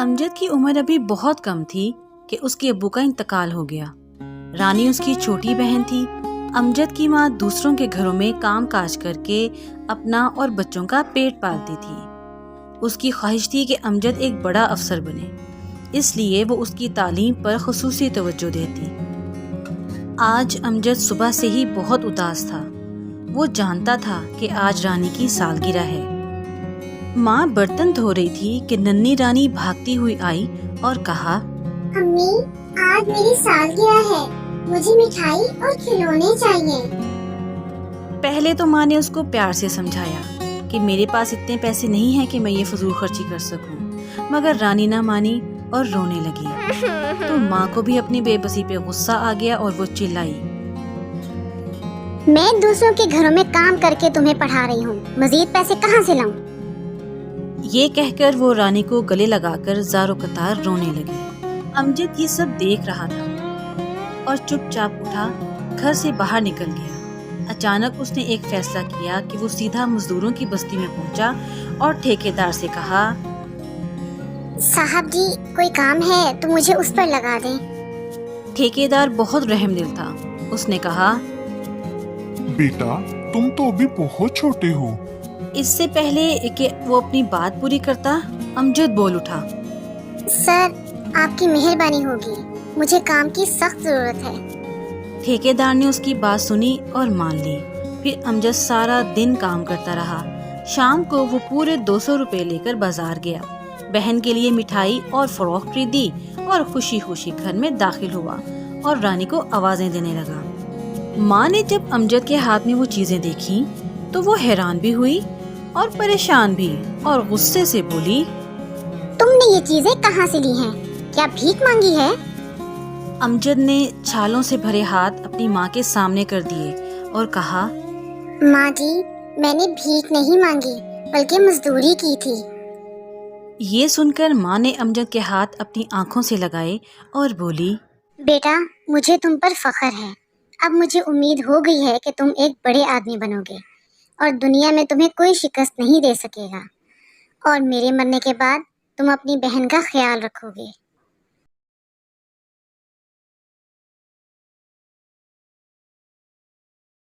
امجد کی عمر ابھی بہت کم تھی کہ اس کے ابو کا انتقال ہو گیا۔ رانی اس کی چھوٹی بہن تھی۔ امجد کی ماں دوسروں کے گھروں میں کام کاج کر کے اپنا اور بچوں کا پیٹ پالتی تھی۔ اس کی خواہش تھی کہ امجد ایک بڑا افسر بنے، اس لیے وہ اس کی تعلیم پر خصوصی توجہ دیتی۔ آج امجد صبح سے ہی بہت اداس تھا۔ وہ جانتا تھا کہ آج رانی کی سالگرہ ہے۔ ماں برتن دھو رہی تھی کہ ننھی رانی بھاگتی ہوئی آئی اور کہا، امی، آج میری سالگرہ ہے، مجھے مٹھائی اور کھلونے چاہیے۔ پہلے تو ماں نے اس کو پیار سے سمجھایا کہ میرے پاس اتنے پیسے نہیں ہیں کہ میں یہ فضول خرچی کر سکوں، مگر رانی نہ مانی اور رونے لگی۔ تو ماں کو بھی اپنی بے بسی پہ غصہ آ گیا اور وہ چلائی، میں دوسروں کے گھروں میں کام کر کے تمہیں پڑھا رہی ہوں، مزید پیسے کہاں سے لاؤں؟ یہ کہہ کر وہ رانی کو گلے لگا کر زار و قطار رونے لگی۔ امجد یہ سب دیکھ رہا تھا اور چپ چاپ اٹھا گھر سے باہر نکل گیا۔ اچانک اس نے ایک فیصلہ کیا کہ وہ سیدھا مزدوروں کی بستی میں پہنچا اور ٹھیکیدار سے کہا، صاحب جی، کوئی کام ہے تو مجھے اس پر لگا دیں۔ ٹھیکیدار بہت رحم دل تھا۔ اس نے کہا، بیٹا، تم تو ابھی بہت چھوٹے ہو۔ اس سے پہلے کہ وہ اپنی بات پوری کرتا، امجد بول اٹھا، سر، آپ کی مہربانی ہوگی، مجھے کام کی سخت ضرورت ہے۔ ٹھیکیدار نے اس کی بات سنی اور مان لی۔ پھر امجد سارا دن کام کرتا رہا۔ شام کو وہ پورے 200 روپے لے کر بازار گیا، بہن کے لیے مٹھائی اور فروخت خریدی اور خوشی خوشی گھر میں داخل ہوا اور رانی کو آوازیں دینے لگا۔ ماں نے جب امجد کے ہاتھ میں وہ چیزیں دیکھی تو وہ حیران بھی ہوئی اور پریشان بھی، اور غصے سے بولی، تم نے یہ چیزیں کہاں سے لی ہیں؟ کیا بھیک مانگی ہے؟ امجد نے چھالوں سے بھرے ہاتھ اپنی ماں کے سامنے کر دیے اور کہا، ماں جی، میں نے بھیک نہیں مانگی بلکہ مزدوری کی تھی۔ یہ سن کر ماں نے امجد کے ہاتھ اپنی آنکھوں سے لگائے اور بولی، بیٹا، مجھے تم پر فخر ہے۔ اب مجھے امید ہو گئی ہے کہ تم ایک بڑے آدمی بنو گے اور دنیا میں تمہیں کوئی شکست نہیں دے سکے گا، اور میرے مرنے کے بعد تم اپنی بہن کا خیال رکھو گے۔